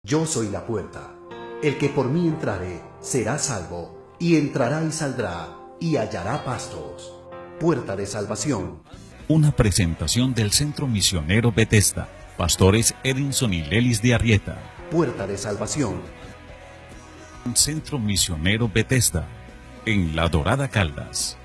Yo soy la puerta. El que por mí entrare será salvo, y entrará y saldrá, y hallará pastos. Puerta de salvación. Una presentación del Centro Misionero Bethesda. Pastores Edinson y Lelis de Arrieta. Puerta de salvación. Centro Misionero Bethesda, en La Dorada, Caldas.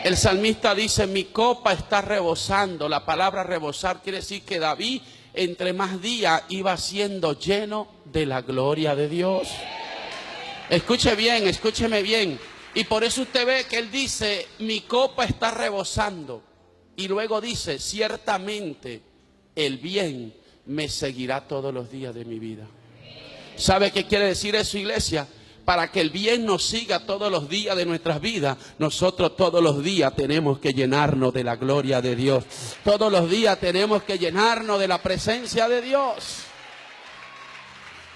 El salmista dice: mi copa está rebosando. La palabra rebosar quiere decir que David, entre más días, iba siendo lleno de la gloria de Dios. Escuche bien, escúcheme bien. Y por eso usted ve que él dice: mi copa está rebosando. Y luego dice: ciertamente el bien me seguirá todos los días de mi vida. ¿Sabe qué quiere decir eso, iglesia? Para que el bien nos siga todos los días de nuestras vidas, nosotros todos los días tenemos que llenarnos de la gloria de Dios. Todos los días tenemos que llenarnos de la presencia de Dios.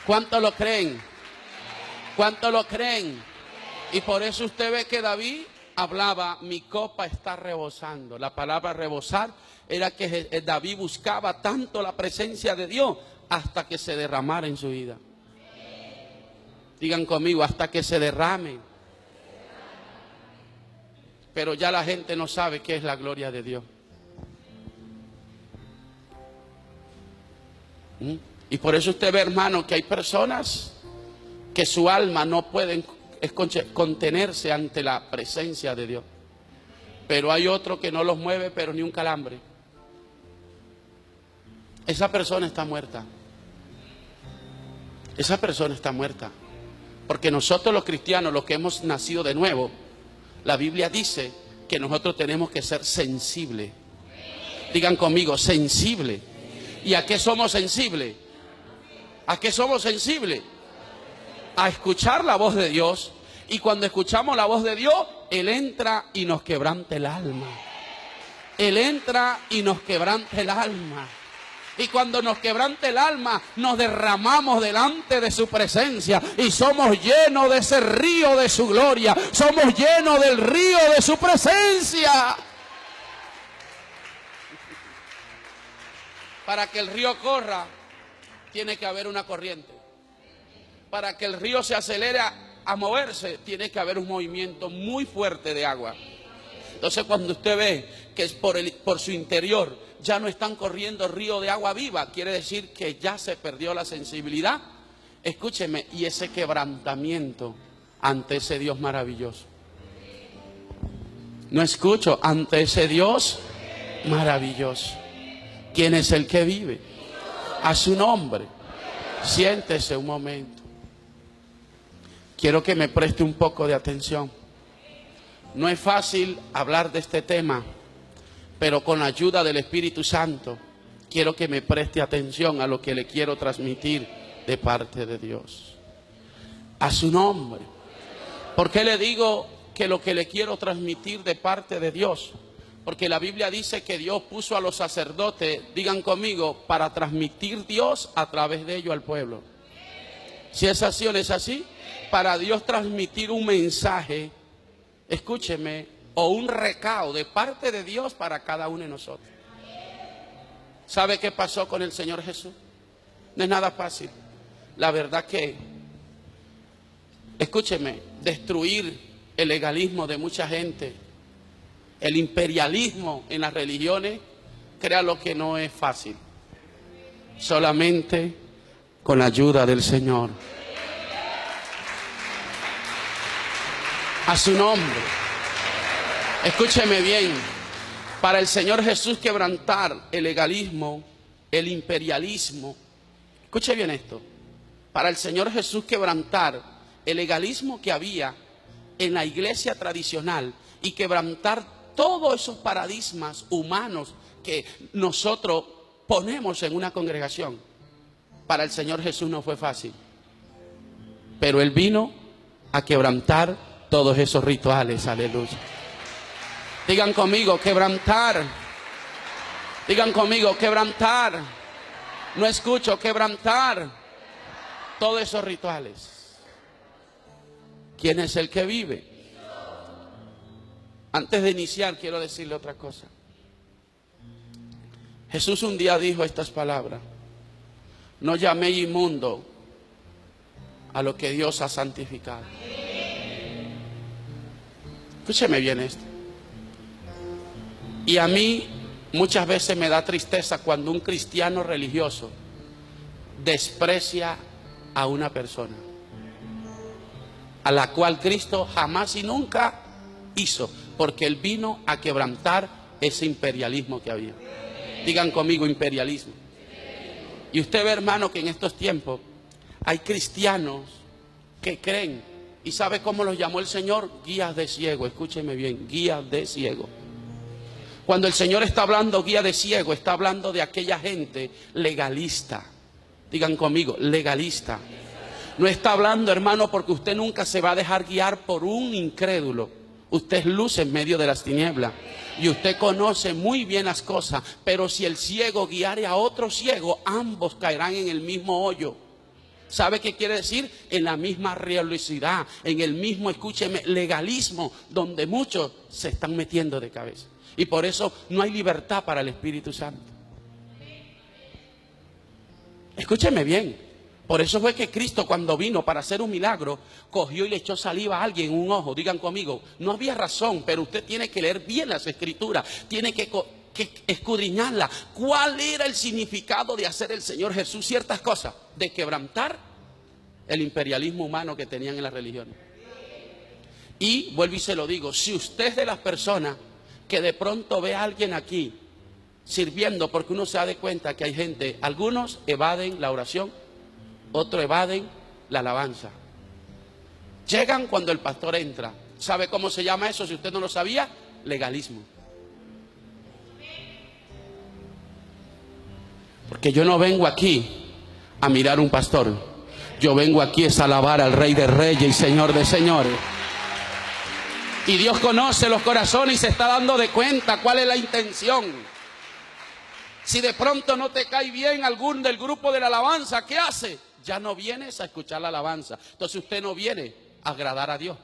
¿Cuántos lo creen? ¿Cuántos lo creen? Y por eso usted ve que David hablaba: mi copa está rebosando. La palabra rebosar era que David buscaba tanto la presencia de Dios hasta que se derramara en su vida. Digan conmigo: hasta que se derrame. Pero ya la gente no sabe qué es la gloria de Dios. Y por eso usted ve, hermano, que hay personas que su alma no pueden contenerse ante la presencia de Dios. Pero hay otro que no los mueve, pero ni un calambre. Esa persona está muerta. Esa persona está muerta. Porque nosotros los cristianos, los que hemos nacido de nuevo, la Biblia dice que nosotros tenemos que ser sensibles. Digan conmigo: sensible. ¿Y a qué somos sensibles? ¿A qué somos sensibles? A escuchar la voz de Dios. Y cuando escuchamos la voz de Dios, Él entra y nos quebranta el alma. Él entra y nos quebranta el alma. Y cuando nos quebrante el alma, nos derramamos delante de su presencia y somos llenos de ese río de su gloria. Somos llenos del río de su presencia. Para que el río corra, tiene que haber una corriente. Para que el río se acelere a moverse, tiene que haber un movimiento muy fuerte de agua. Entonces, cuando usted ve que es por su interior ya no están corriendo río de agua viva, quiere decir que ya se perdió la sensibilidad. Escúcheme, y ese quebrantamiento ante ese Dios maravilloso. No escucho, ante ese Dios maravilloso. ¿Quién es el que vive? A su nombre. Siéntese un momento. Quiero que me preste un poco de atención. No es fácil hablar de este tema, pero con la ayuda del Espíritu Santo, quiero que me preste atención a lo que le quiero transmitir de parte de Dios. A su nombre. ¿Por qué le digo que lo que le quiero transmitir de parte de Dios? Porque la Biblia dice que Dios puso a los sacerdotes, digan conmigo, para transmitir Dios a través de ellos al pueblo. Si es así o no es así, para Dios transmitir un mensaje, escúcheme, o un recado de parte de Dios para cada uno de nosotros. ¿Sabe qué pasó con el Señor Jesús? No es nada fácil. La verdad que, escúcheme, destruir el legalismo de mucha gente, el imperialismo en las religiones, créalo que no es fácil. Solamente con la ayuda del Señor. A su nombre. Escúcheme bien, para el Señor Jesús quebrantar el legalismo, el imperialismo, escuche bien esto, para el Señor Jesús quebrantar el legalismo que había en la iglesia tradicional y quebrantar todos esos paradigmas humanos que nosotros ponemos en una congregación, para el Señor Jesús no fue fácil, pero Él vino a quebrantar todos esos rituales, aleluya. Digan conmigo, quebrantar. Digan conmigo, quebrantar. No escucho, quebrantar todos esos rituales. ¿Quién es el que vive? Antes de iniciar, quiero decirle otra cosa. Jesús un día dijo estas palabras: No llaméis inmundo a lo que Dios ha santificado. Escúcheme bien esto. Y a mí muchas veces me da tristeza cuando un cristiano religioso desprecia a una persona a la cual Cristo jamás y nunca hizo, porque Él vino a quebrantar ese imperialismo que había. Digan conmigo, imperialismo. Y usted ve, hermano, que en estos tiempos hay cristianos que creen, y ¿sabe cómo los llamó el Señor? Guías de ciego. Escúcheme bien, guías de ciego. Cuando el Señor está hablando guía de ciego, está hablando de aquella gente legalista. Digan conmigo, legalista. No está hablando, hermano, porque usted nunca se va a dejar guiar por un incrédulo. Usted es luz en medio de las tinieblas y usted conoce muy bien las cosas, pero si el ciego guiare a otro ciego, ambos caerán en el mismo hoyo. ¿Sabe qué quiere decir? En la misma religiosidad, en el mismo, escúcheme, legalismo, donde muchos se están metiendo de cabeza. Y por eso no hay libertad para el Espíritu Santo. Escúcheme bien. Por eso fue que Cristo, cuando vino para hacer un milagro, cogió y le echó saliva a alguien en un ojo. Digan conmigo, no había razón, pero usted tiene que leer bien las Escrituras, tiene que escudriñarla. ¿Cuál era el significado de hacer el Señor Jesús ciertas cosas? De quebrantar el imperialismo humano que tenían en las religiones. Y vuelvo y se lo digo, si usted es de las personas que de pronto ve a alguien aquí sirviendo, porque uno se da de cuenta que hay gente, algunos evaden la oración, otros evaden la alabanza. Llegan cuando el pastor entra. ¿Sabe cómo se llama eso? Si usted no lo sabía, legalismo. Porque yo no vengo aquí a mirar un pastor. Yo vengo aquí es a alabar al Rey de Reyes y Señor de Señores. Y Dios conoce los corazones y se está dando de cuenta cuál es la intención. Si de pronto no te cae bien algún del grupo de la alabanza, ¿qué hace? Ya no vienes a escuchar la alabanza. Entonces usted no viene a agradar a Dios.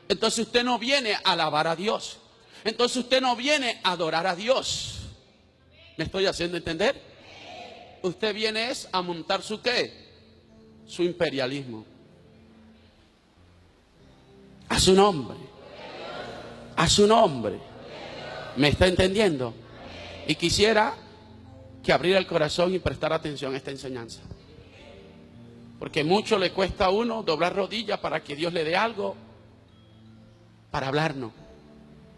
Entonces usted no viene a alabar a Dios. Entonces usted no viene a adorar a Dios. ¿Me estoy haciendo entender? Usted viene es a montar su ¿qué? Su imperialismo. A su nombre. A su nombre. ¿Me está entendiendo? Y quisiera que abriera el corazón y prestar atención a esta enseñanza. Porque mucho le cuesta a uno doblar rodillas para que Dios le dé algo para hablarnos.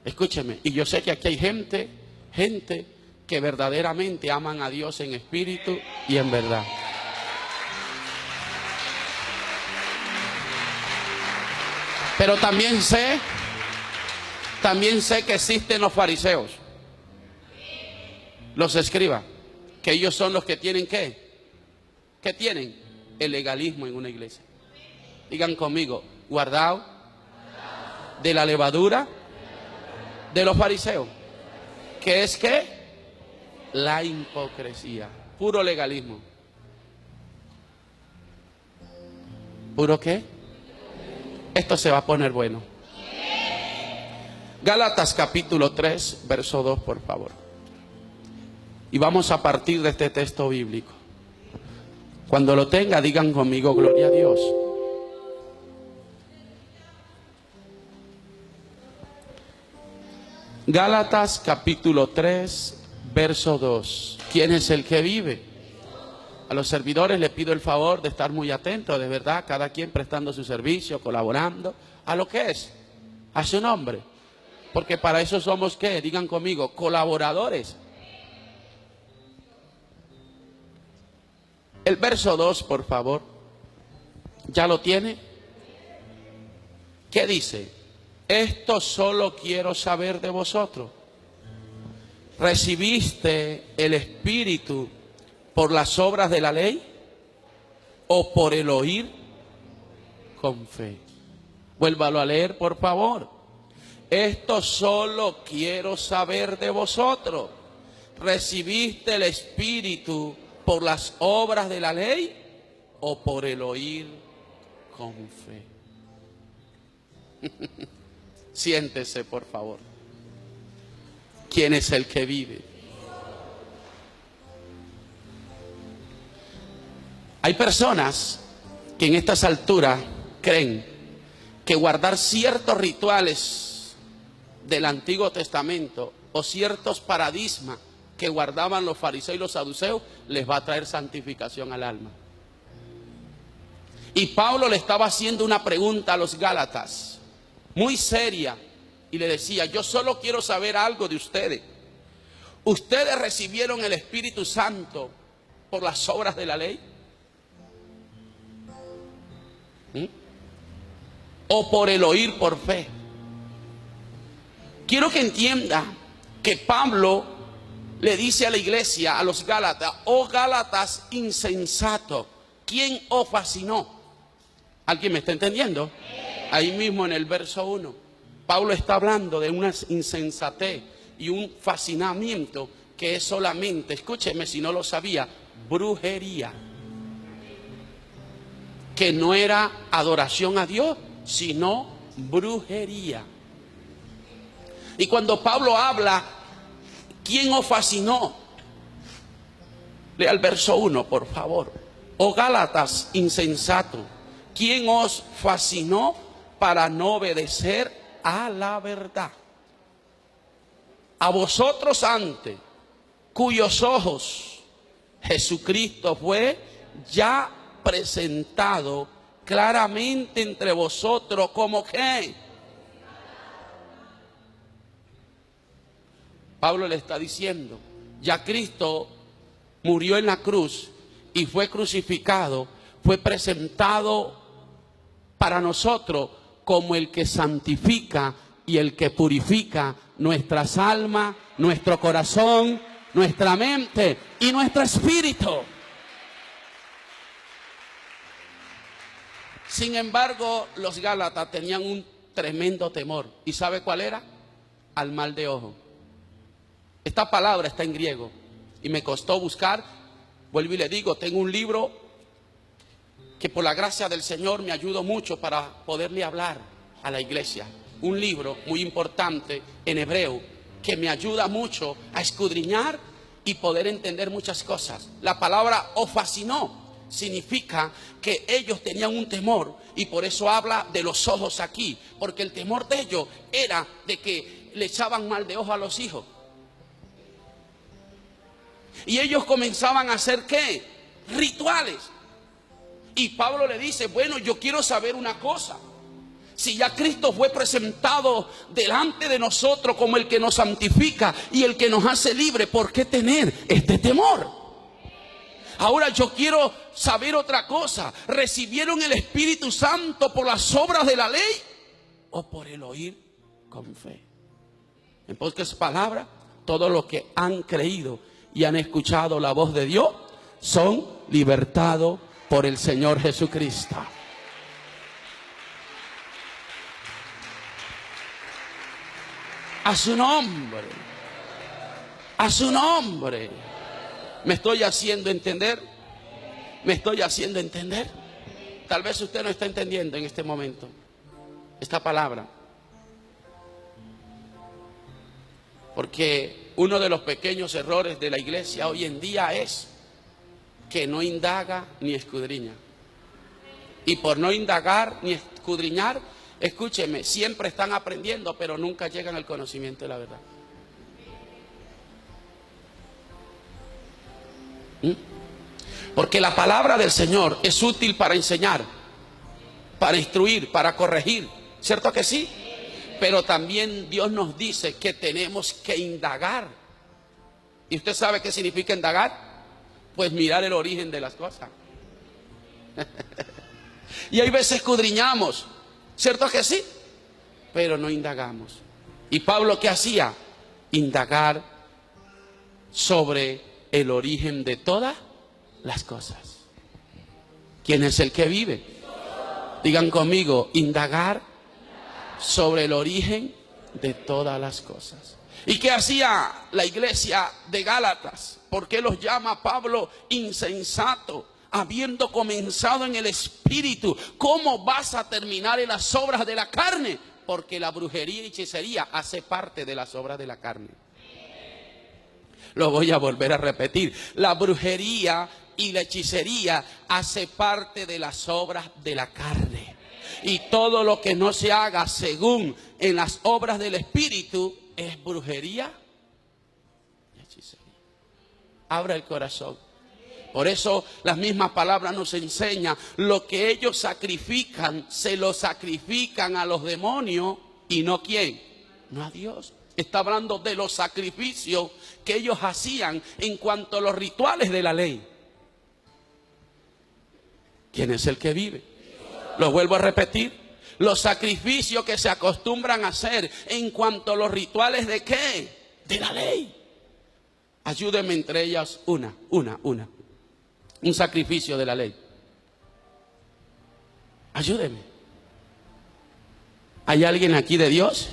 Escúcheme, y yo sé que aquí hay gente que verdaderamente aman a Dios en espíritu y en verdad. Pero también sé que existen los fariseos, los escribas, que ellos son los que tienen ¿qué? ¿Qué tienen? El legalismo en una iglesia. Digan conmigo, guardado de la levadura de los fariseos, que es ¿qué? La hipocresía, puro legalismo. ¿Puro qué? Esto se va a poner bueno. Gálatas capítulo 3, verso 2, por favor. Y vamos a partir de este texto bíblico. Cuando lo tenga, digan conmigo, gloria a Dios. Gálatas capítulo 3, verso 2. ¿Quién es el que vive? A los servidores les pido el favor de estar muy atentos, de verdad, cada quien prestando su servicio, colaborando a lo que es, a su nombre. Porque para eso somos, ¿qué? Digan conmigo, colaboradores. El verso 2, por favor. ¿Ya lo tiene? ¿Qué dice? Esto solo quiero saber de vosotros. ¿Recibiste el Espíritu por las obras de la ley o por el oír con fe? Vuélvalo a leer, por favor. Esto solo quiero saber de vosotros. ¿Recibiste el Espíritu por las obras de la ley o por el oír con fe? Siéntese, por favor. ¿Quién es el que vive? Hay personas que en estas alturas creen que guardar ciertos rituales del Antiguo Testamento o ciertos paradigmas que guardaban los fariseos y los saduceos les va a traer santificación al alma. Y Pablo le estaba haciendo una pregunta a los Gálatas, muy seria, y le decía: yo solo quiero saber algo de ustedes. ¿Ustedes recibieron el Espíritu Santo por las obras de la ley? ¿O por el oír por fe? Quiero que entienda que Pablo le dice a la iglesia, a los Gálatas: oh Gálatas insensatos, ¿quién os fascinó? ¿Alguien me está entendiendo? Ahí mismo en el verso 1, Pablo está hablando de una insensatez y un fascinamiento que es solamente, escúcheme si no lo sabía, brujería. Que no era adoración a Dios, sino brujería. Y cuando Pablo habla, ¿quién os fascinó? Lea el verso 1, por favor. Oh Gálatas insensato, ¿quién os fascinó para no obedecer a la verdad? A vosotros antes, cuyos ojos Jesucristo fue ya presentado claramente entre vosotros como que Pablo le está diciendo: ya Cristo murió en la cruz y fue crucificado, fue presentado para nosotros como el que santifica y el que purifica nuestras almas, nuestro corazón, nuestra mente y nuestro espíritu. Sin embargo, los Gálatas tenían un tremendo temor. ¿Y sabe cuál era? Al mal de ojo. Esta palabra está en griego y me costó buscar. Vuelvo y le digo, tengo un libro que por la gracia del Señor me ayudó mucho para poderle hablar a la iglesia. Un libro muy importante en hebreo que me ayuda mucho a escudriñar y poder entender muchas cosas. La palabra os fascinó significa que ellos tenían un temor, y por eso habla de los ojos aquí, porque el temor de ellos era de que le echaban mal de ojo a los hijos. Y ellos comenzaban a hacer ¿qué? Rituales. Y Pablo le dice: bueno, yo quiero saber una cosa. Si ya Cristo fue presentado delante de nosotros como el que nos santifica y el que nos hace libre, ¿por qué tener este temor? Ahora yo quiero saber otra cosa. ¿Recibieron el Espíritu Santo por las obras de la ley o por el oír con fe? En pocas palabras, todos los que han creído y han escuchado la voz de Dios son libertados por el Señor Jesucristo. A su nombre. A su nombre. ¿Me estoy haciendo entender? ¿Me estoy haciendo entender? Tal vez usted no está entendiendo en este momento esta palabra. Porque uno de los pequeños errores de la iglesia hoy en día es que no indaga ni escudriña. Y por no indagar ni escudriñar, escúcheme, siempre están aprendiendo, pero nunca llegan al conocimiento de la verdad. Porque la palabra del Señor es útil para enseñar, para instruir, para corregir. ¿Cierto que sí? Pero también Dios nos dice que tenemos que indagar. ¿Y usted sabe qué significa indagar? Pues mirar el origen de las cosas. Y hay veces escudriñamos, ¿cierto que sí? Pero no indagamos. ¿Y Pablo qué hacía? Indagar sobre el origen de todas las cosas. ¿Quién es el que vive? Digan conmigo: indagar sobre el origen de todas las cosas. ¿Y qué hacía la iglesia de Gálatas? ¿Por qué los llama Pablo insensato? Habiendo comenzado en el espíritu, ¿cómo vas a terminar en las obras de la carne? Porque la brujería y hechicería hace parte de las obras de la carne. Lo voy a volver a repetir. La brujería y la hechicería hace parte de las obras de la carne. Y todo lo que no se haga según en las obras del Espíritu es brujería y hechicería. Abra el corazón. Por eso las mismas palabras nos enseñan, lo que ellos sacrifican, se lo sacrifican a los demonios y no ¿quién? No a Dios. Está hablando de los sacrificios que ellos hacían en cuanto a los rituales de la ley. ¿Quién es el que vive? Lo vuelvo a repetir. Los sacrificios que se acostumbran a hacer en cuanto a los rituales de ¿qué? De la ley. Ayúdenme entre ellas una. Un sacrificio de la ley. Ayúdenme. ¿Hay alguien aquí de Dios?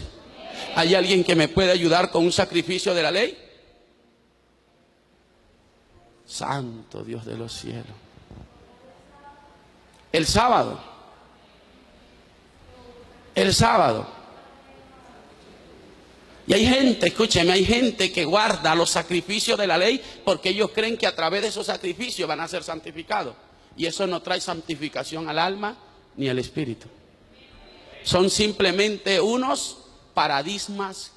¿Hay alguien que me puede ayudar con un sacrificio de la ley? Santo Dios de los cielos. El sábado. Y hay gente, escúcheme, hay gente que guarda los sacrificios de la ley porque ellos creen que a través de esos sacrificios van a ser santificados. Y eso no trae santificación al alma ni al espíritu. Son simplemente unos paradigmas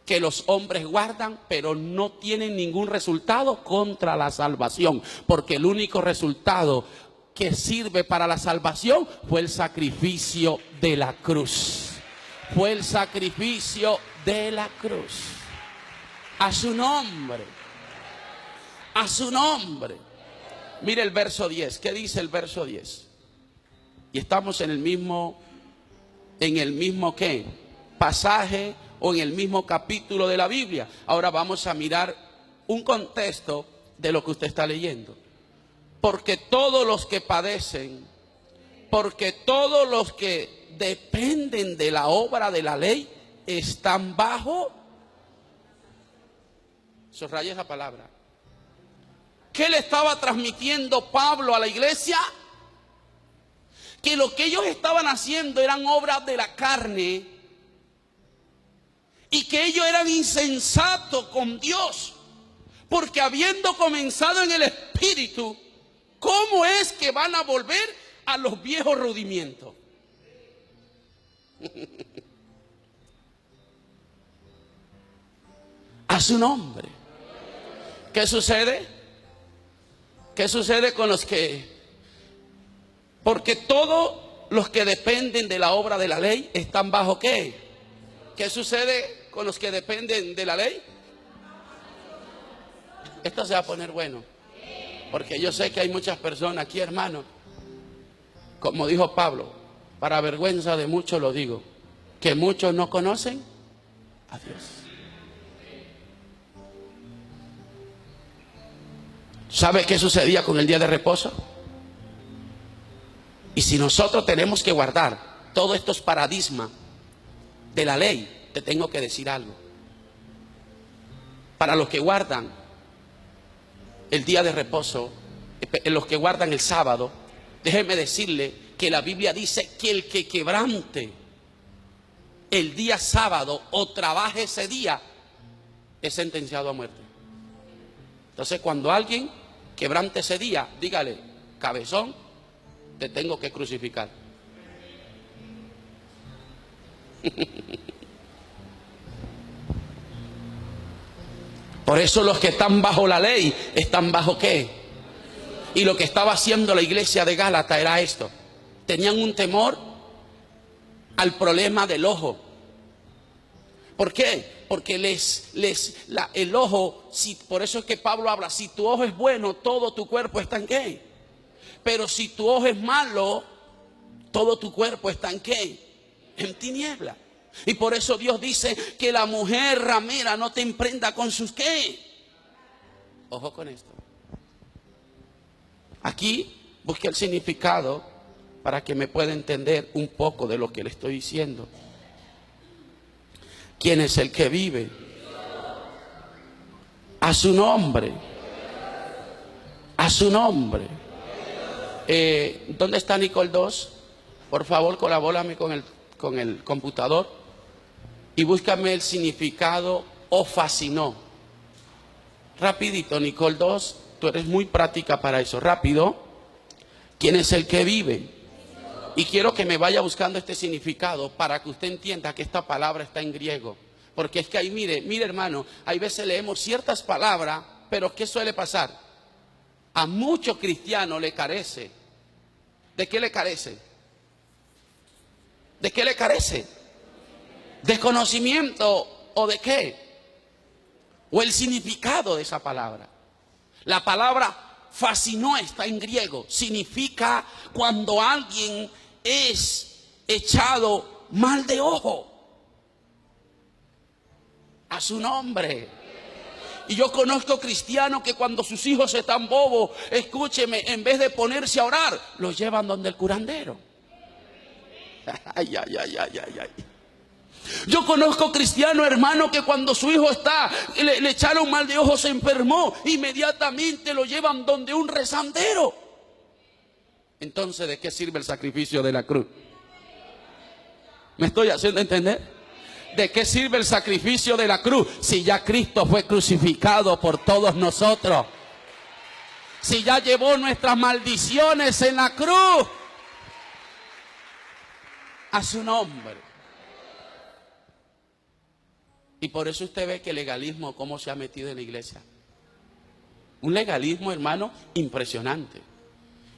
que los hombres guardan, pero no tienen ningún resultado contra la salvación. Porque el único resultado que sirve para la salvación fue el sacrificio de la cruz. Fue el sacrificio de la cruz. A su nombre. A su nombre. Mire el verso 10. ¿Qué dice el verso 10? Y estamos en el mismo ¿qué? Pasaje o en el mismo capítulo de la Biblia. Ahora vamos a mirar un contexto de lo que usted está leyendo. Porque todos los que padecen, porque todos los que dependen de la obra de la ley están bajo. Subraya esa palabra. ¿Qué le estaba transmitiendo Pablo a la iglesia? Que lo que ellos estaban haciendo eran obras de la carne y que ellos eran insensatos con Dios, porque habiendo comenzado en el Espíritu, ¿cómo es que van a volver a los viejos rudimientos? A su nombre. ¿Qué sucede? ¿Qué sucede con los que? Porque todos los que dependen de la obra de la ley están bajo ¿qué? ¿Qué sucede con los que dependen de la ley? Esto se va a poner bueno. Porque yo sé que hay muchas personas aquí, hermanos, como dijo Pablo, para vergüenza de muchos lo digo, que muchos no conocen a Dios. ¿Sabe qué sucedía con el día de reposo? Y si nosotros tenemos que guardar todos estos paradigmas de la ley, te tengo que decir algo. Para los que guardan el día de reposo, los que guardan el sábado, déjeme decirle que la Biblia dice que el que quebrante el día sábado o trabaje ese día es sentenciado a muerte. Entonces, cuando alguien quebrante ese día, dígale: cabezón, te tengo que crucificar. Por eso los que están bajo la ley están bajo ¿qué? Y lo que estaba haciendo la iglesia de Gálatas era esto. Tenían un temor al problema del ojo. ¿Por qué? Porque el ojo, por eso es que Pablo habla, si tu ojo es bueno, todo tu cuerpo está en ¿qué? Pero si tu ojo es malo, todo tu cuerpo está en ¿qué? En tiniebla. Y por eso Dios dice que la mujer ramera no te emprenda con sus ¿qué? Ojo con esto. Aquí busque el significado para que me pueda entender un poco de lo que le estoy diciendo. ¿Quién es el que vive? A su nombre. A su nombre. ¿Dónde está Nicole 2? Por favor, colabórame con el computador y búscame el significado o fascinó. Rapidito, Nicole 2, tú eres muy práctica para eso. Rápido. ¿Quién es el que vive? Y quiero que me vaya buscando este significado para que usted entienda que esta palabra está en griego. Porque es que ahí, mire hermano, hay veces leemos ciertas palabras, pero ¿qué suele pasar? A muchos cristianos le carece. ¿De qué le carece? ¿De qué le carece? ¿De conocimiento o de qué? O el significado de esa palabra. La palabra fascinó está en griego. Significa cuando alguien es echado mal de ojo. A su nombre. Y yo conozco cristianos que cuando sus hijos están bobos, escúcheme, en vez de ponerse a orar, los llevan donde el curandero. Ay, ay, ay, ay, ay, ay. Yo conozco cristianos, hermano, que cuando su hijo le echaron mal de ojo, se enfermó, inmediatamente lo llevan donde un rezandero. Entonces, ¿de qué sirve el sacrificio de la cruz? ¿Me estoy haciendo entender? ¿De qué sirve el sacrificio de la cruz si ya Cristo fue crucificado por todos nosotros? Si ya llevó nuestras maldiciones en la cruz. A su nombre. Y por eso usted ve que el legalismo, cómo se ha metido en la iglesia. Un legalismo, hermano, impresionante.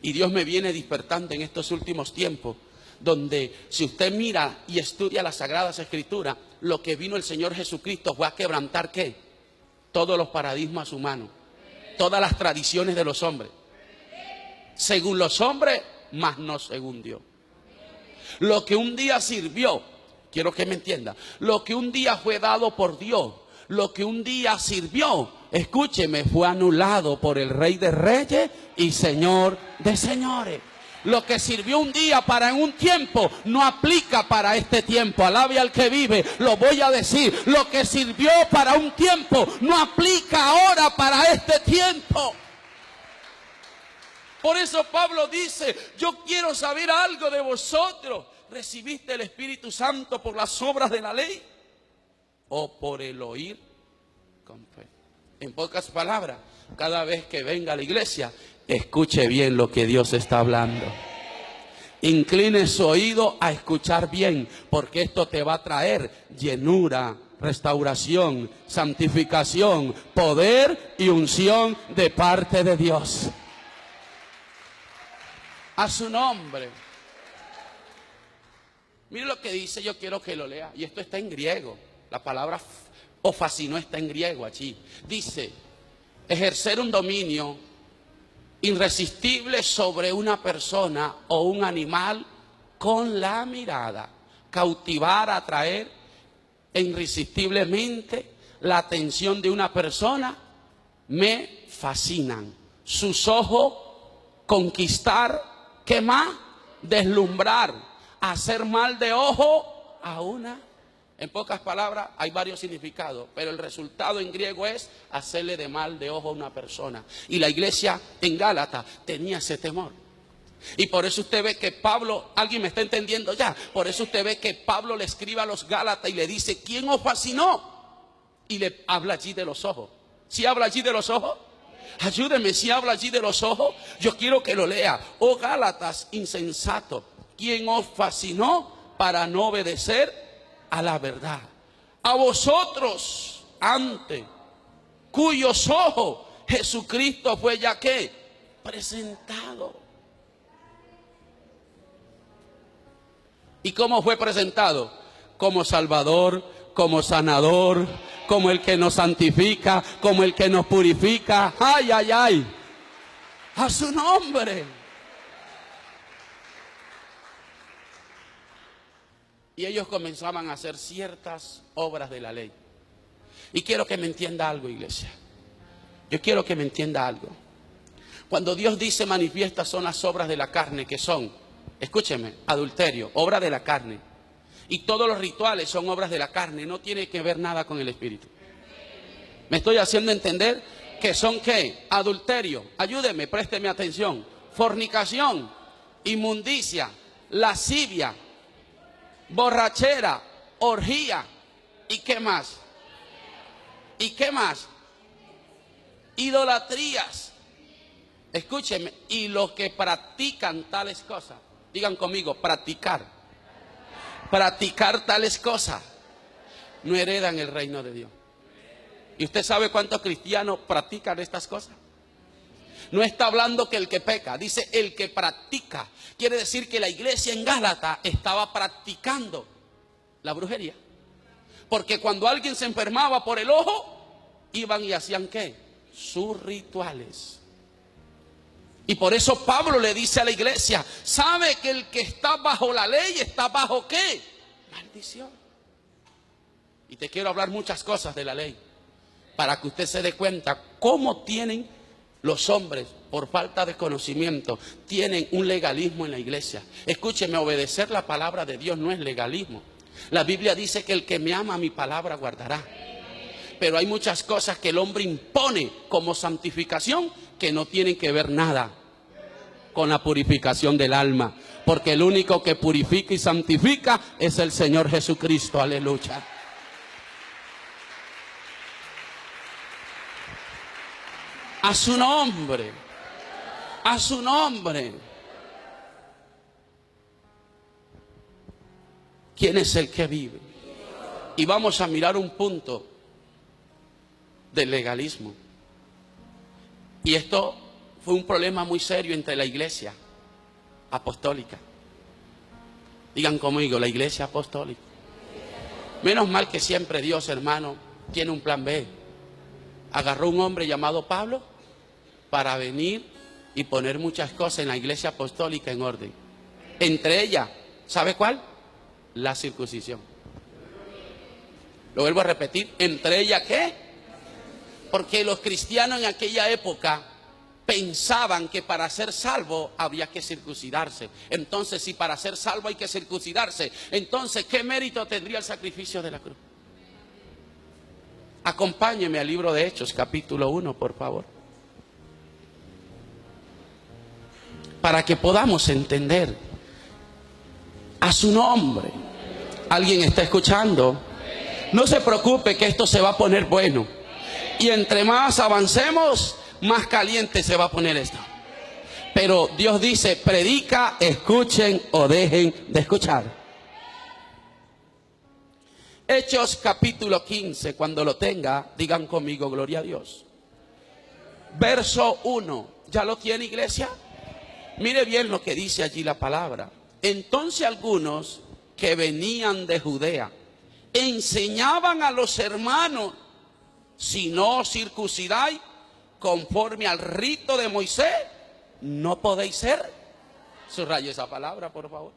Y Dios me viene despertando en estos últimos tiempos, donde si usted mira y estudia las Sagradas Escrituras, lo que vino el Señor Jesucristo fue a quebrantar, ¿qué? Todos los paradigmas humanos, todas las tradiciones de los hombres. Según los hombres, mas no según Dios. Lo que un día sirvió, quiero que me entienda, lo que un día fue dado por Dios, lo que un día sirvió, escúcheme, fue anulado por el Rey de Reyes y Señor de Señores. Lo que sirvió un día para en un tiempo, no aplica para este tiempo. Alabe al que vive, lo voy a decir. Lo que sirvió para un tiempo, no aplica ahora para este tiempo. Por eso Pablo dice, yo quiero saber algo de vosotros. ¿Recibiste el Espíritu Santo por las obras de la ley o por el oír con fe? En pocas palabras, cada vez que venga a la iglesia, escuche bien lo que Dios está hablando. Incline su oído a escuchar bien, porque esto te va a traer llenura, restauración, santificación, poder y unción de parte de Dios. A su nombre. Mire lo que dice, yo quiero que lo lea. Y esto está en griego. La palabra o fascinó está en griego allí. Dice, ejercer un dominio irresistible sobre una persona o un animal con la mirada. Cautivar, atraer irresistiblemente la atención de una persona. Me fascinan. Sus ojos, conquistar, ¿qué más? Deslumbrar. Hacer mal de ojo a una. En pocas palabras, hay varios significados, pero el resultado en griego es hacerle de mal de ojo a una persona. Y la iglesia en Gálatas tenía ese temor. Y por eso usted ve que Pablo, ¿alguien me está entendiendo ya? Por eso usted ve que Pablo le escribe a los Gálatas y le dice, ¿quién os fascinó? Y le habla allí de los ojos. ¿Sí habla allí de los ojos? Ayúdeme, si habla allí de los ojos, yo quiero que lo lea. Oh Gálatas insensato, ¿quién os fascinó para no obedecer a la verdad? A vosotros antes, cuyos ojos Jesucristo fue ya que presentado. ¿Y cómo fue presentado? Como Salvador, como sanador, como el que nos santifica, como el que nos purifica. ¡Ay, ay, ay! A su nombre. Y ellos comenzaban a hacer ciertas obras de la ley. Y quiero que me entienda algo, iglesia. Yo quiero que me entienda algo. Cuando Dios dice manifiestas son las obras de la carne, que son, escúcheme, adulterio, obra de la carne. Y todos los rituales son obras de la carne, no tiene que ver nada con el Espíritu. ¿Me estoy haciendo entender? Que son ¿qué? Adulterio, ayúdeme, présteme atención. Fornicación, inmundicia, lascivia, borrachera, orgía. ¿Y qué más? ¿Y qué más? Idolatrías, Escúcheme, y los que practican tales cosas, digan conmigo, practicar tales cosas, no heredan el reino de Dios. ¿Y usted sabe cuántos cristianos practican estas cosas? No está hablando que el que peca, dice el que practica. Quiere decir que la iglesia en Gálatas estaba practicando la brujería. Porque cuando alguien se enfermaba por el ojo, iban y hacían ¿qué? Sus rituales. Y por eso Pablo le dice a la iglesia, sabe que el que está bajo la ley está bajo ¿qué? Maldición. Y te quiero hablar muchas cosas de la ley, para que usted se dé cuenta cómo tienen los hombres, por falta de conocimiento, tienen un legalismo en la iglesia. Escúcheme, obedecer la palabra de Dios no es legalismo. La Biblia dice que el que me ama mi palabra guardará. Pero hay muchas cosas que el hombre impone como santificación que no tienen que ver nada con la purificación del alma. Porque el único que purifica y santifica es el Señor Jesucristo. Aleluya. A su nombre. A su nombre. ¿Quién es el que vive? Y vamos a mirar un punto del legalismo. Y esto fue un problema muy serio entre la iglesia apostólica. Digan conmigo, la iglesia apostólica. Menos mal que siempre Dios, hermano, tiene un plan B. Agarró un hombre llamado Pablo para venir y poner muchas cosas en la iglesia apostólica en orden. Entre ellas, ¿sabe cuál? La circuncisión. Lo vuelvo a repetir, ¿entre ellas qué? Porque los cristianos en aquella época pensaban que para ser salvo había que circuncidarse. Entonces, si para ser salvo hay que circuncidarse, entonces, ¿qué mérito tendría el sacrificio de la cruz? Acompáñeme al libro de Hechos, capítulo 1, por favor. Para que podamos entender. A su nombre. ¿Alguien está escuchando? No se preocupe que esto se va a poner bueno. Y entre más avancemos, más caliente se va a poner esto. Pero Dios dice, predica, escuchen o dejen de escuchar. Hechos capítulo 15, cuando lo tenga, digan conmigo, gloria a Dios. Verso 1, ¿ya lo tiene, iglesia? Mire bien lo que dice allí la palabra. Entonces algunos que venían de Judea enseñaban a los hermanos, si no os circuncidáis conforme al rito de Moisés, no podéis ser. Subraye esa palabra, por favor.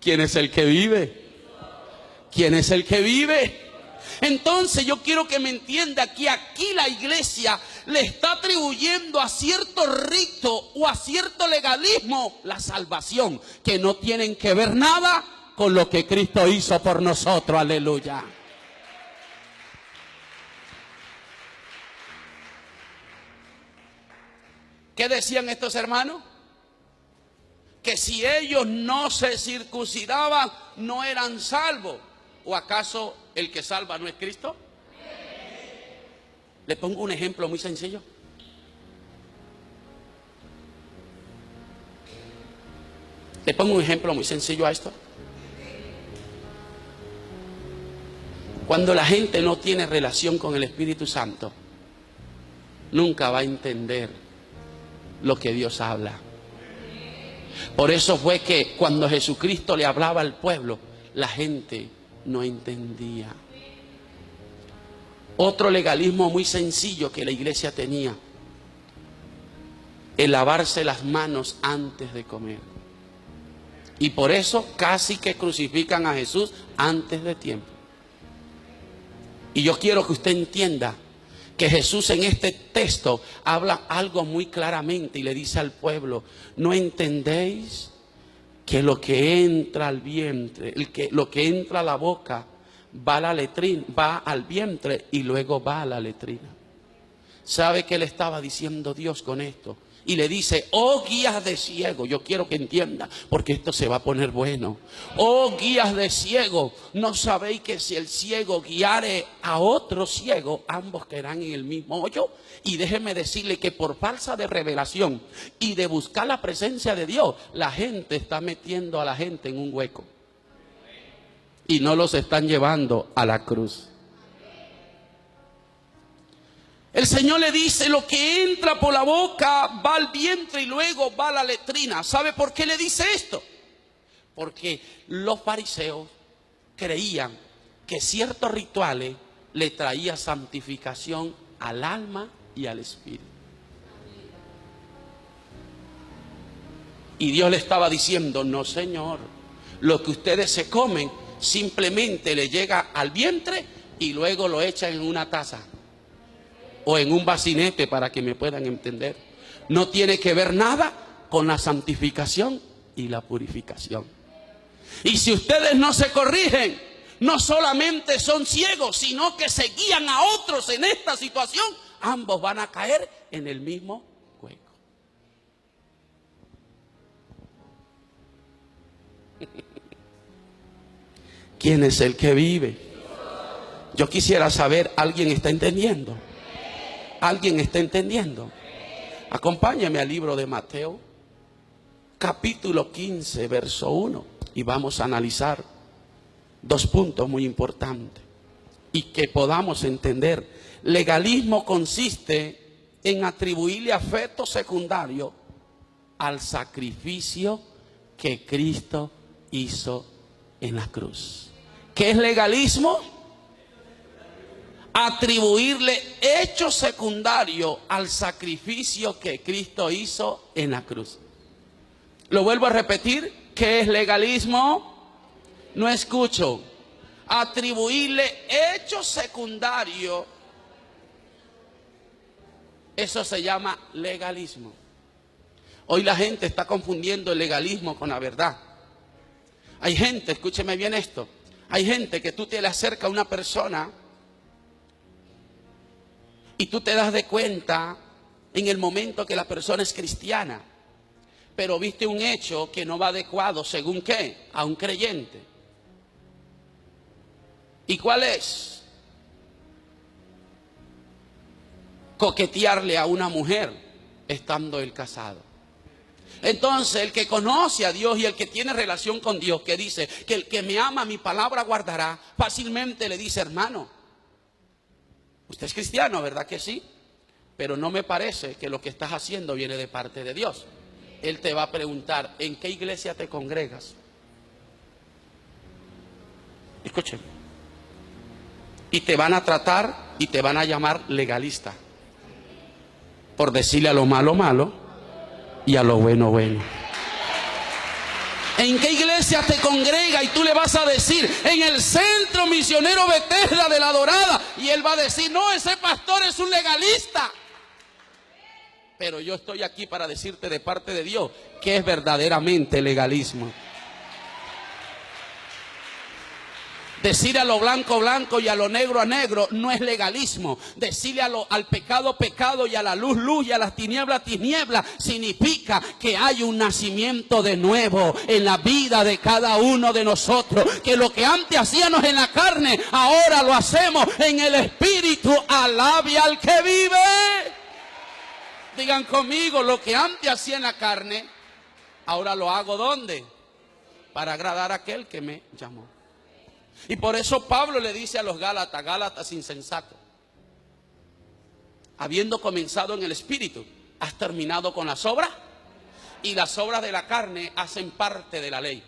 ¿Quién es el que vive? ¿Quién es el que vive? Entonces yo quiero que me entienda que aquí la iglesia le está atribuyendo a cierto rito o a cierto legalismo la salvación, que no tienen que ver nada con lo que Cristo hizo por nosotros. Aleluya. ¿Qué decían estos hermanos? Que si ellos no se circuncidaban, no eran salvos. ¿O acaso el que salva no es Cristo? Le pongo un ejemplo muy sencillo. Le pongo un ejemplo muy sencillo a esto. Cuando la gente no tiene relación con el Espíritu Santo, nunca va a entender lo que Dios habla. Por eso fue que cuando Jesucristo le hablaba al pueblo, la gente no entendía. Otro legalismo muy sencillo que la iglesia tenía: el lavarse las manos antes de comer. Y por eso casi que crucifican a Jesús antes de tiempo. Y yo quiero que usted entienda que Jesús en este texto habla algo muy claramente y le dice al pueblo: ¿no entendéis que lo que entra al vientre, lo que entra a la boca va a la letrina, va al vientre y luego va a la letrina? ¿Sabe qué le estaba diciendo Dios con esto? Y le dice, oh guías de ciego, yo quiero que entienda, porque esto se va a poner bueno. Oh guías de ciego, ¿no sabéis que si el ciego guiare a otro ciego, ambos caerán en el mismo hoyo? Y déjeme decirle que por falta de revelación y de buscar la presencia de Dios, la gente está metiendo a la gente en un hueco. Y no los están llevando a la cruz. El Señor le dice, lo que entra por la boca va al vientre y luego va a la letrina. ¿Sabe por qué le dice esto? Porque los fariseos creían que ciertos rituales le traían santificación al alma y al espíritu. Y Dios le estaba diciendo, no Señor, lo que ustedes se comen simplemente le llega al vientre y luego lo echan en una taza o en un bacinete, para que me puedan entender. No tiene que ver nada con la santificación y la purificación. Y si ustedes no se corrigen, no solamente son ciegos, sino que se guían a otros en esta situación, ambos van a caer en el mismo hueco. ¿Quién es el que vive? Yo quisiera saber, ¿alguien está entendiendo? ¿Alguien está entendiendo? Acompáñame al libro de Mateo, capítulo 15, verso 1, y vamos a analizar dos puntos muy importantes y que podamos entender. Legalismo consiste en atribuirle afecto secundario al sacrificio que Cristo hizo en la cruz. ¿Qué es legalismo? Atribuirle hecho secundario al sacrificio que Cristo hizo en la cruz. Lo vuelvo a repetir, ¿qué es legalismo? No escucho. Atribuirle hecho secundario, eso se llama legalismo. Hoy la gente está confundiendo el legalismo con la verdad. Hay gente, escúcheme bien esto, hay gente que tú te le acercas a una persona y tú te das de cuenta en el momento que la persona es cristiana, pero viste un hecho que no va adecuado, ¿según qué? A un creyente. ¿Y cuál es? Coquetearle a una mujer estando él casado. Entonces el que conoce a Dios y el que tiene relación con Dios, que dice que el que me ama mi palabra guardará, fácilmente le dice, hermano, usted es cristiano, ¿verdad que sí? Pero no me parece que lo que estás haciendo viene de parte de Dios. Él te va a preguntar, ¿en qué iglesia te congregas? Escuchen. Y te van a tratar y te van a llamar legalista, por decirle a lo malo, malo, y a lo bueno, bueno. ¿En qué iglesia te congrega? Y tú le vas a decir, en el Centro Misionero Bethesda de La Dorada. Y él va a decir, no, ese pastor es un legalista. Pero yo estoy aquí para decirte de parte de Dios que es verdaderamente legalismo. Decir a lo blanco, blanco y a lo negro, negro, no es legalismo. Decirle al pecado, pecado y a la luz, luz y a las tinieblas, tinieblas, significa que hay un nacimiento de nuevo en la vida de cada uno de nosotros. Que lo que antes hacíamos en la carne, ahora lo hacemos en el espíritu. Alabe al que vive. Digan conmigo, lo que antes hacía en la carne, ahora lo hago ¿dónde? Para agradar a aquel que me llamó. Y por eso Pablo le dice a los Gálatas, Gálatas insensatos, habiendo comenzado en el espíritu, has terminado con las obras, y las obras de la carne hacen parte de la ley.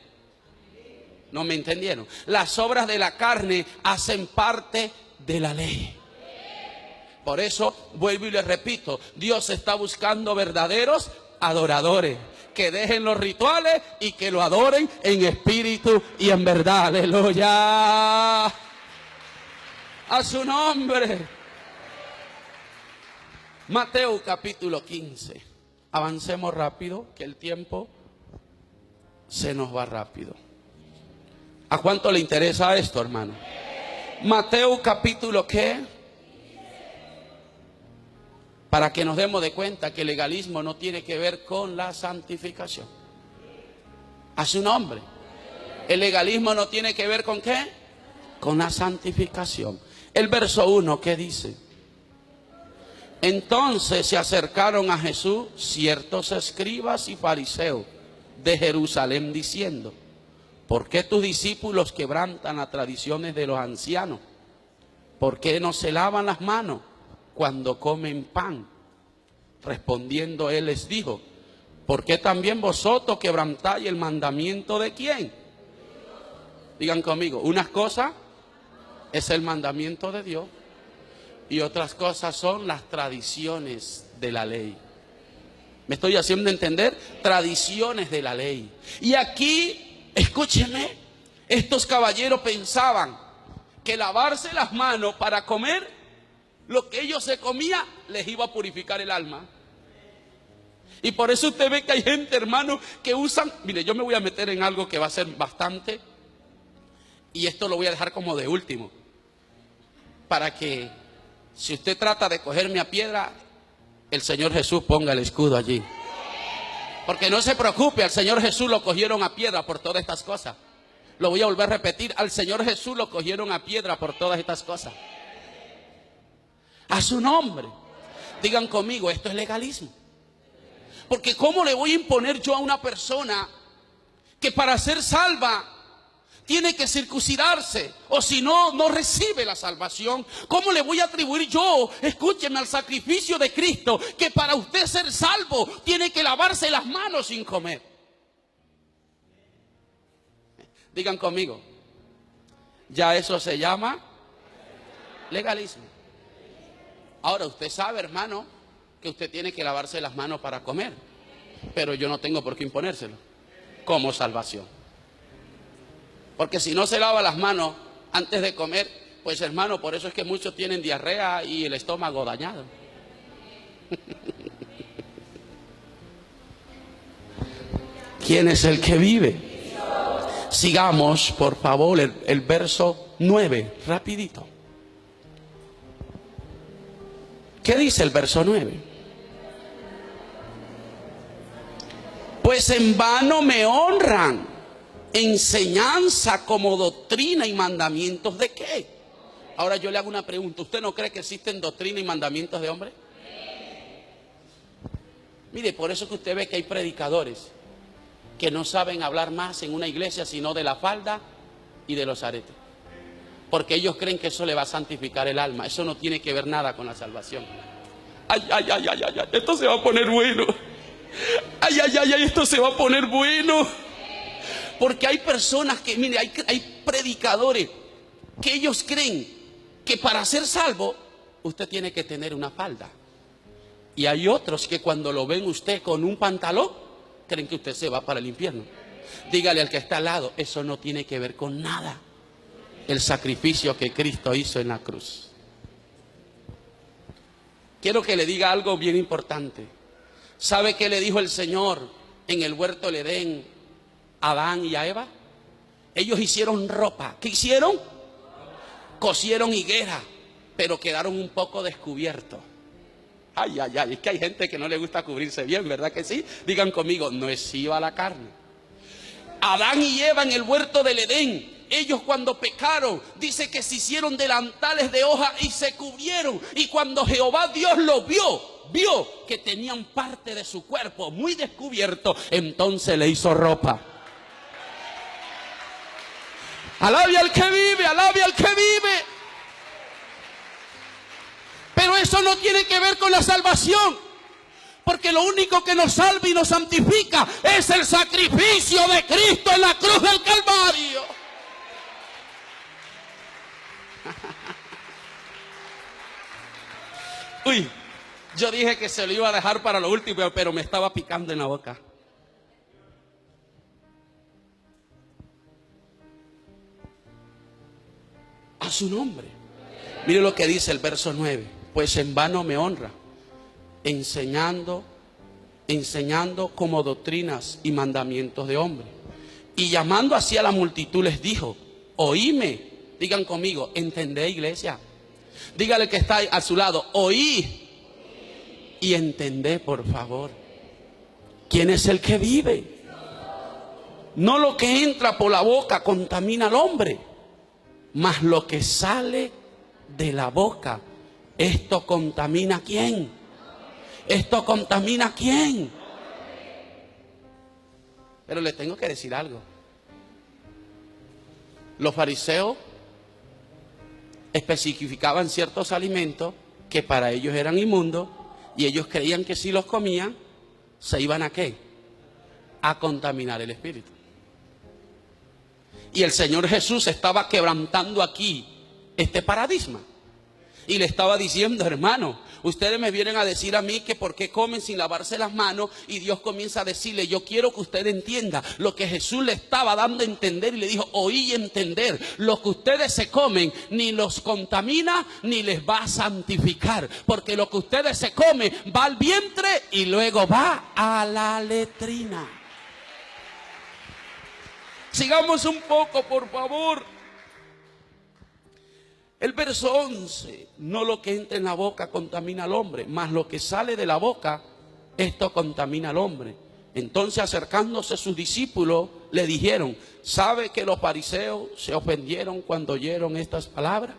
¿No me entendieron? Las obras de la carne hacen parte de la ley. Por eso vuelvo y les repito, Dios está buscando verdaderos adoradores, que dejen los rituales y que lo adoren en espíritu y en verdad. Aleluya. A su nombre. Mateo capítulo 15. Avancemos rápido, que el tiempo se nos va rápido. ¿A cuánto le interesa esto, hermano? Mateo capítulo ¿qué? Para que nos demos de cuenta que el legalismo no tiene que ver con la santificación. A su nombre. El legalismo no tiene que ver con ¿qué? Con la santificación. El verso 1, ¿qué dice? Entonces se acercaron a Jesús ciertos escribas y fariseos de Jerusalén diciendo: ¿por qué tus discípulos quebrantan las tradiciones de los ancianos? ¿Por qué no se lavan las manos cuando comen pan? Respondiendo él les dijo: ¿por qué también vosotros quebrantáis el mandamiento de quién? Digan conmigo, unas cosas es el mandamiento de Dios y otras cosas son las tradiciones de la ley. ¿Me estoy haciendo entender? Tradiciones de la ley. Y aquí, escúchenme, estos caballeros pensaban que lavarse las manos para comer lo que ellos se comían les iba a purificar el alma. Y por eso usted ve que hay gente, hermano, que usan... Mire, yo me voy a meter en algo que va a ser bastante, y esto lo voy a dejar como de último, para que si usted trata de cogerme a piedra, el Señor Jesús ponga el escudo allí. Porque no se preocupe, al Señor Jesús lo cogieron a piedra por todas estas cosas. Lo voy a volver a repetir, al Señor Jesús lo cogieron a piedra por todas estas cosas. A su nombre. Digan conmigo, esto es legalismo. Porque ¿cómo le voy a imponer yo a una persona que para ser salva tiene que circuncidarse, o si no, no recibe la salvación? ¿Cómo le voy a atribuir yo, escúcheme, al sacrificio de Cristo, que para usted ser salvo tiene que lavarse las manos sin comer? Digan conmigo, ya eso se llama legalismo. Ahora usted sabe, hermano, que usted tiene que lavarse las manos para comer, pero yo no tengo por qué imponérselo como salvación. Porque si no se lava las manos antes de comer, pues hermano, por eso es que muchos tienen diarrea y el estómago dañado. ¿Quién es el que vive? Sigamos, por favor, el verso 9, rapidito. ¿Qué dice el verso 9? Pues en vano me honran, enseñanza como doctrina y mandamientos de qué. Ahora yo le hago una pregunta, ¿usted no cree que existen doctrina y mandamientos de hombre? Mire, por eso que usted ve que hay predicadores que no saben hablar más en una iglesia sino de la falda y de los aretes, porque ellos creen que eso le va a santificar el alma. Eso no tiene que ver nada con la salvación. Ay, ay, ay, ay, ay, esto se va a poner bueno. Ay, ay, ay, ay, esto se va a poner bueno. Porque hay personas que, mire, hay predicadores que ellos creen que para ser salvo usted tiene que tener una falda. Y hay otros que cuando lo ven usted con un pantalón, creen que usted se va para el infierno. Dígale al que está al lado, eso no tiene que ver con nada. El sacrificio que Cristo hizo en la cruz. Quiero que le diga algo bien importante. ¿Sabe qué le dijo el Señor en el huerto del Edén a Adán y a Eva? Ellos hicieron ropa. ¿Qué hicieron? Cosieron higuera, pero quedaron un poco descubiertos. Ay, ay, ay, es que hay gente que no le gusta cubrirse bien, ¿verdad que sí? Digan conmigo, no es iba la carne. Adán y Eva en el huerto del Edén, ellos cuando pecaron, dice que se hicieron delantales de hoja y se cubrieron. Y cuando Jehová Dios los vio que tenían parte de su cuerpo muy descubierto, entonces le hizo ropa. Alabe al que vive, alabe al que vive. Pero eso no tiene que ver con la salvación, porque lo único que nos salva y nos santifica es el sacrificio de Cristo en la cruz del Calvario. Uy, yo dije que se lo iba a dejar para lo último, pero me estaba picando en la boca. A su nombre. Mire lo que dice el verso 9. Pues en vano me honra, enseñando como doctrinas y mandamientos de hombre. Y llamando así a la multitud les dijo, oíme. Digan conmigo, ¿entendé, iglesia? Dígale que está a su lado, oí. y entended, por favor, quién es el que vive. No lo que entra por la boca contamina al hombre, mas lo que sale de la boca, esto contamina a quién. Esto contamina a quién. Pero les tengo que decir algo. Los fariseos especificaban ciertos alimentos que para ellos eran inmundos, y ellos creían que si los comían, se iban a ¿qué? A contaminar el espíritu. Y el Señor Jesús estaba quebrantando aquí este paradigma. Y le estaba diciendo, hermano, ustedes me vienen a decir a mí que por qué comen sin lavarse las manos, y Dios comienza a decirle, yo quiero que usted entienda lo que Jesús le estaba dando a entender, y le dijo, oí entender, lo que ustedes se comen ni los contamina ni les va a santificar, porque lo que ustedes se comen va al vientre y luego va a la letrina. Sigamos un poco, por favor. El verso 11, no lo que entra en la boca contamina al hombre, mas lo que sale de la boca, esto contamina al hombre. Entonces, acercándose sus discípulos, le dijeron, ¿sabe que los fariseos se ofendieron cuando oyeron estas palabras?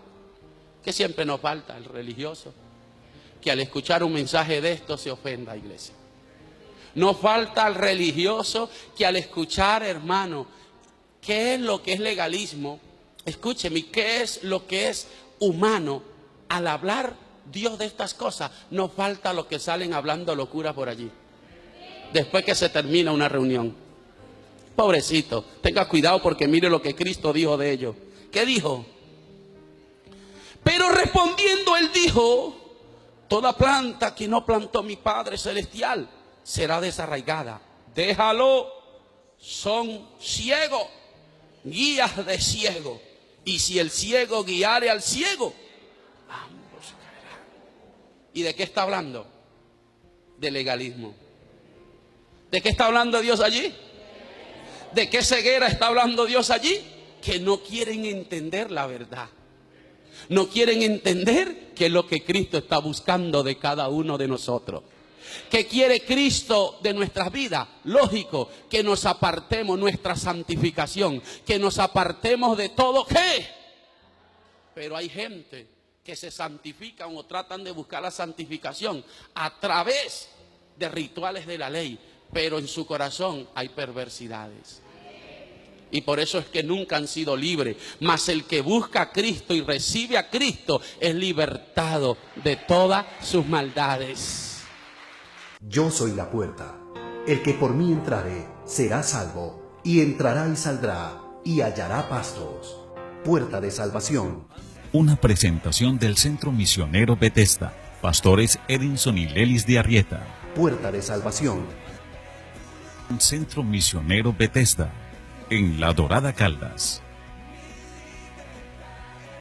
Que siempre nos falta el religioso, que al escuchar un mensaje de esto se ofenda, iglesia. Nos falta el religioso que al escuchar, hermano, ¿qué es lo que es legalismo? Escúcheme, ¿qué es lo que es humano? Al hablar Dios de estas cosas, nos falta los que salen hablando locura por allí, después que se termina una reunión. Pobrecito, tenga cuidado, porque mire lo que Cristo dijo de ellos. ¿Qué dijo? Pero respondiendo él dijo, toda planta que no plantó mi Padre Celestial será desarraigada. Déjalo, son ciegos, guías de ciego. Y si el ciego guiare al ciego, ambos caerán. ¿Y de qué está hablando? De legalismo. ¿De qué está hablando Dios allí? ¿De qué ceguera está hablando Dios allí? Que no quieren entender la verdad. No quieren entender qué es lo que Cristo está buscando de cada uno de nosotros. ¿Qué quiere Cristo de nuestras vidas? Lógico, que nos apartemos, nuestra santificación, que nos apartemos de todo ¿qué? Pero hay gente que se santifican o tratan de buscar la santificación a través de rituales de la ley, pero en su corazón hay perversidades. Y por eso es que nunca han sido libres. Mas el que busca a Cristo y recibe a Cristo es libertado de todas sus maldades. Yo soy la puerta. El que por mí entrare será salvo, y entrará y saldrá, y hallará pastos. Puerta de salvación. Una presentación del Centro Misionero Bethesda. Pastores Edinson y Lelis de Arrieta. Puerta de salvación. Centro Misionero Bethesda, en La Dorada, Caldas.